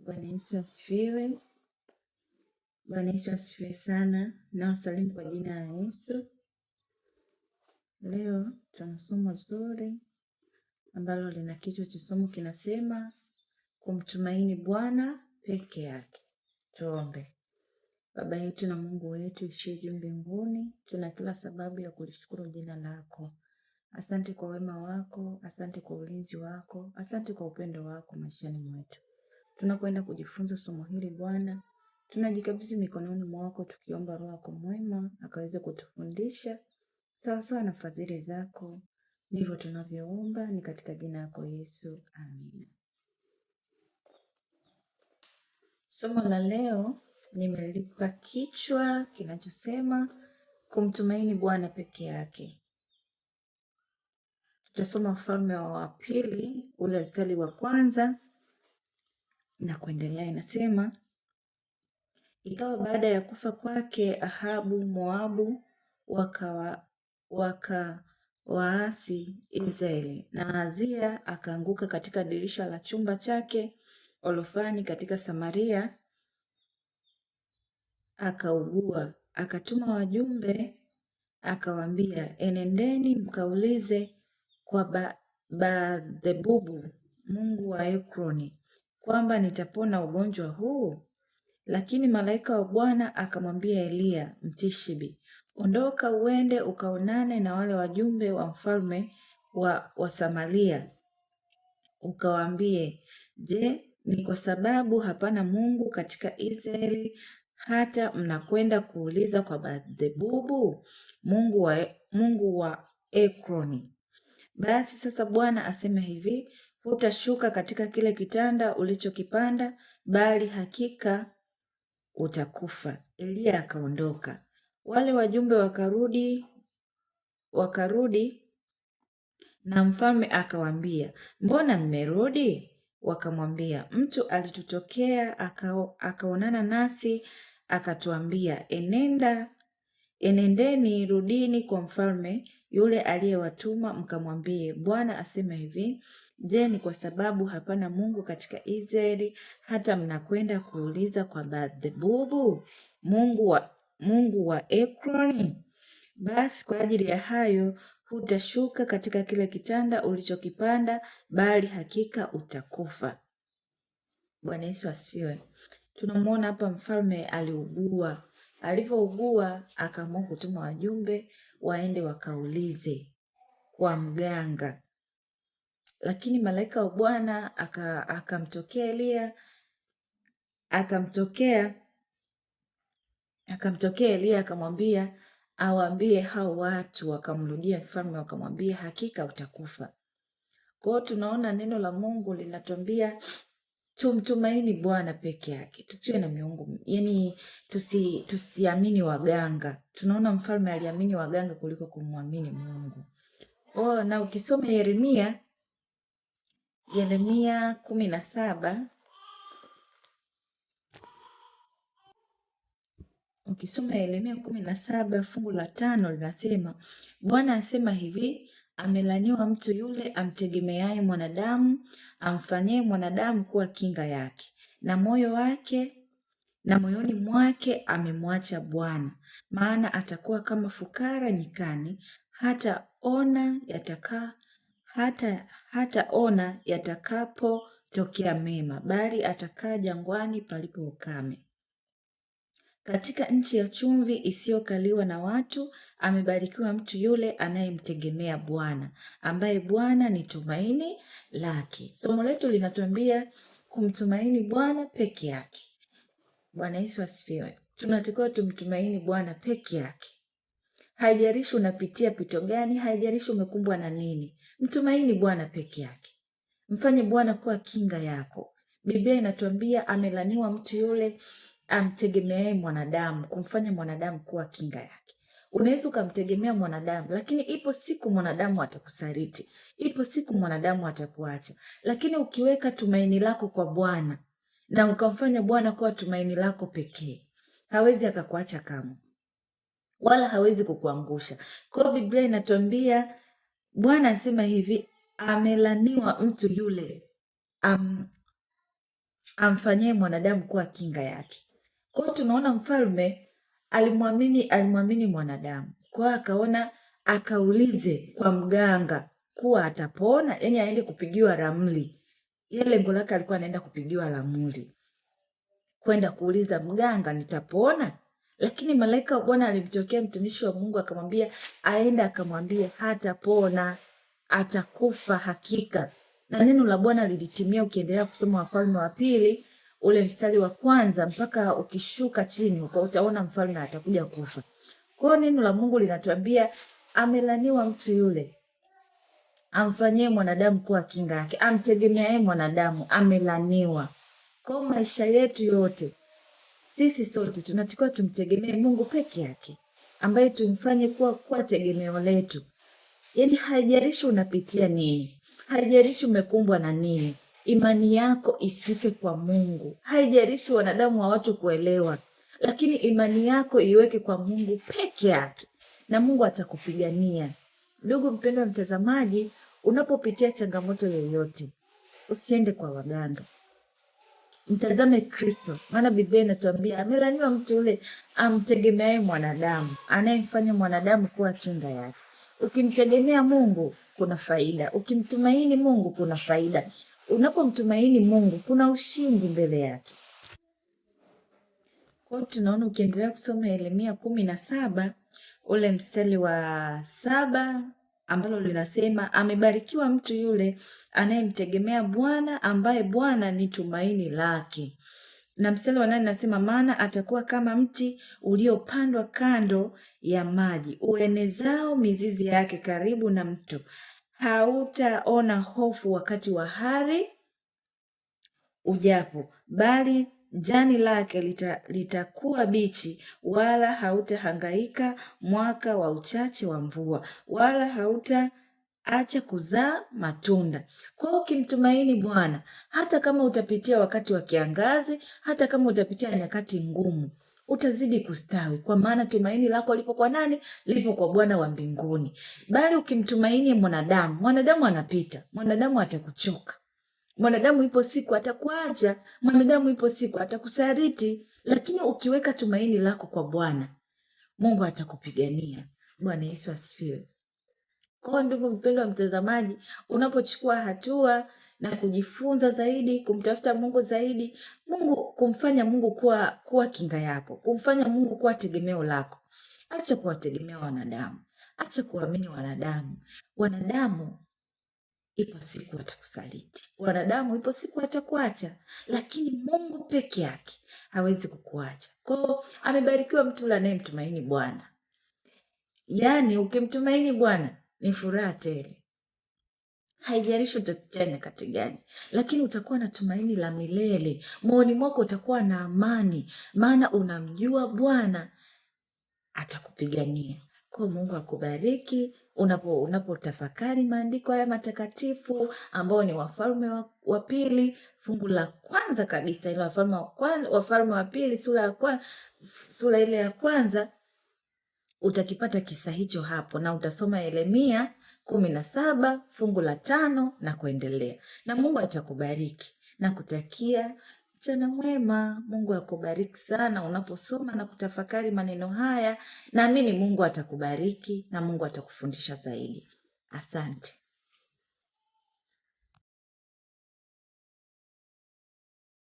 Bwana Yesu asifiwe. Bwana Yesu asifiwe sana. Nawasalimu kwa jina la Yesu. Leo tuna somo zuri ambalo lina kichwa cha somo kinasema kumtumaini Bwana peke yake. Tuombe. Baba yetu na Mungu wetu uishie juu mbinguni, tuna kila sababu ya kulishukuru jina lako. Asante kwa wema wako, asante kwa ulinzi wako, asante kwa upendo wako maishani mwetu. Tunakwenda kujifunza somo hili Bwana, tunajikabidhi mikononi mwako tukiomba Roho yako mwema akaweze kutufundisha sawasawa na fadhili zako. Ndivyo tunavyoomba, ni katika jina lako Yesu, amina. Somo la leo nimelipa kichwa kinachosema kumtumaini Bwana peke yake. Tutasoma Wafalme wa Pili ule mstari wa 1 na kuendelea. Inasema, ikawa baada ya kufa kwake Ahabu Moabu waasi Israeli, na Ahazia akaanguka katika dirisha la chumba chake orofani katika Samaria, akaugua. Akatuma wajumbe akawaambia, enendeni mkaulize kwa Baal-zebubu mungu wa Ekroni kwamba nitapona ugonjwa huu. Lakini malaika wa Bwana akamwambia Eliya Mtishibi, ondoka uende ukaonane na wale wajumbe wa mfalme wa Samaria, ukawaambie, je, ni kwa sababu hapana Mungu katika Israeli hata mnakwenda kuuliza kwa Baal-zebubu mungu wa Ekroni? Basi sasa Bwana asema hivi, hutashuka katika kile kitanda ulichokipanda, bali hakika utakufa. Eliya akaondoka. Wale wajumbe wakarudi na mfalme akawaambia, mbona mmerudi? Wakamwambia, mtu alitutokea akaonana nasi akatuambia, enendeni rudini kwa mfalme yule aliyewatuma mkamwambie, Bwana asema hivi, je, ni kwa sababu hapana Mungu katika Israeli hata mnakwenda kuuliza kwa Baal-zebubu mungu wa Ekroni? Basi kwa ajili ya hayo hutashuka katika kile kitanda ulichokipanda, bali hakika utakufa. Bwana Yesu asifiwe. Tunamwona hapa mfalme aliugua. Alivyougua akaamua kutuma wajumbe waende wakaulize kwa mganga. Lakini malaika wa Bwana akamtokea Eliya, akamtokea Eliya akamwambia awaambie hao watu, wakamrudia mfalme wakamwambia, hakika utakufa. Kwa hiyo tunaona neno la Mungu linatuambia tumtumaini Bwana peke yake, tusiwe na miungu, yani tusiamini waganga. Tunaona mfalme aliamini waganga kuliko kumwamini Mungu. Na ukisoma Yeremia 17, ukisoma Yeremia 17 fungu la 5 linasema, Bwana asema hivi, amelaniwa mtu yule amtegemeaye mwanadamu, amfanyie mwanadamu kuwa kinga yake, na moyoni mwake amemwacha Bwana. Maana atakuwa kama fukara nyikani, hata ona yatakapotokea mema, bali atakaa jangwani palipo ukame. Katika nchi ya chumvi isiyokaliwa na watu, amebarikiwa mtu yule anayemtegemea Bwana, ambaye Bwana ni tumaini lake. Somo letu linatuambia kumtumaini Bwana peke yake. Bwana Yesu asifiwe. Tunatakiwa tumtumaini Bwana peke yake. Haijalishi unapitia pito gani, haijalishi umekumbwa na nini, mtumaini Bwana peke yake. Mfanye Bwana kuwa kinga yako. Biblia inatuambia amelaniwa mtu yule amtegemeaye mwanadamu, kumfanya mwanadamu kuwa kinga yake. Unaweza ukamtegemea mwanadamu, lakini ipo siku mwanadamu atakusaliti, ipo siku mwanadamu atakuacha. Lakini ukiweka tumaini lako kwa Bwana na ukamfanya Bwana kuwa tumaini lako pekee, hawezi akakuacha kamwe, wala hawezi kukuangusha. Kwa hiyo Biblia inatuambia, Bwana asema hivi, amelaniwa mtu yule amfanyie mwanadamu kuwa kinga yake. Kwa hiyo tunaona mfalme alimwamini mwanadamu, kwa hiyo akaona akaulize kwa mganga kuwa atapona, yani aende kupigiwa ramli. Yeye lengo lake alikuwa anaenda kupigiwa ramli, kwenda kuuliza mganga, nitapona? Lakini malaika wa Bwana alimtokea mtumishi wa Mungu akamwambia aende akamwambie hatapona, atakufa hakika. Na neno la Bwana lilitimia. Ukiendelea kusoma Wafalme wa Pili ule mstari wa kwanza mpaka ukishuka chini utaona mfalme atakuja kufa. Kwa hiyo neno la Mungu linatuambia amelaniwa mtu yule amfanyie mwanadamu kuwa kinga yake, amtegemeaye mwanadamu, amelaniwa. Kwa maisha yetu yote sisi sote tunatakiwa tumtegemee Mungu peke yake, ambaye tumfanye kuwa tegemeo letu. Yaani haijalishi unapitia nini, haijalishi umekumbwa na nini, imani yako isife kwa Mungu. Haijalishi wanadamu wa watu kuelewa, lakini imani yako iweke kwa Mungu peke yake, na Mungu atakupigania. Ndugu mpendwa mtazamaji, unapopitia changamoto yoyote, usiende kwa waganga. Mtazame Kristo, maana Biblia inatuambia amelaniwa mtu yule amtegemeaye mwanadamu, anayemfanya mwanadamu kuwa kinga yake. Ukimtegemea Mungu kuna faida, ukimtumaini Mungu kuna faida. Unapomtumaini Mungu kuna ushindi mbele yake. Kwa hiyo tunaona ukiendelea kusoma Yeremia 17 ule mstari wa 7 ambalo linasema amebarikiwa mtu yule anayemtegemea Bwana, ambaye Bwana ni tumaini lake. Na mstari wa 8 nasema maana atakuwa kama mti uliopandwa kando ya maji, uenezao mizizi yake karibu na mto. Hautaona hofu wakati wa hari ujapo, bali jani lake litakuwa bichi, wala hautahangaika mwaka wa uchache wa mvua, wala hautaacha kuzaa matunda. Kwa hiyo ukimtumaini Bwana, hata kama utapitia wakati wa kiangazi, hata kama utapitia nyakati ngumu, utazidi kustawi, kwa maana tumaini lako lipo kwa nani? Lipo kwa Bwana wa mbinguni. Bali ukimtumaini mwanadamu anapita, mwanadamu atakuchoka, mwanadamu ipo siku atakuacha, mwanadamu ipo siku atakusaliti. Lakini ukiweka tumaini lako kwa Bwana, Mungu atakupigania. Bwana Yesu asifiwe. Kwa ndugu mpendwa mtazamaji, unapochukua hatua na kujifunza zaidi, kumtafuta Mungu zaidi, kumfanya Mungu kuwa kinga yako, kumfanya Mungu kuwa tegemeo lako, acha kuwategemea wanadamu, acha kuamini wanadamu. Wanadamu ipo siku atakusaliti, wanadamu ipo siku atakuacha, lakini Mungu peke yake hawezi kukuacha. Kwa hiyo amebarikiwa mtu yule anayemtumaini Bwana. Yaani ukimtumaini Bwana ni furaha tele. Haijalishi utapitia nyakati gani, lakini utakuwa na tumaini la milele. Moyoni mwako utakuwa na amani, maana unamjua Bwana atakupigania. Kwa Mungu akubariki unapotafakari maandiko haya matakatifu ambao ni Wafalme wa Pili fungu la kwanza kabisa, ile Wafalme wa Pili sura ile ya kwanza. Utakipata kisa hicho hapo, na utasoma Yeremia 17 fungu la 5 na kuendelea. Na Mungu atakubariki na kutakia mchana mwema. Mungu akubariki sana unaposoma na kutafakari maneno haya. Naamini Mungu atakubariki na Mungu atakufundisha zaidi. Asante.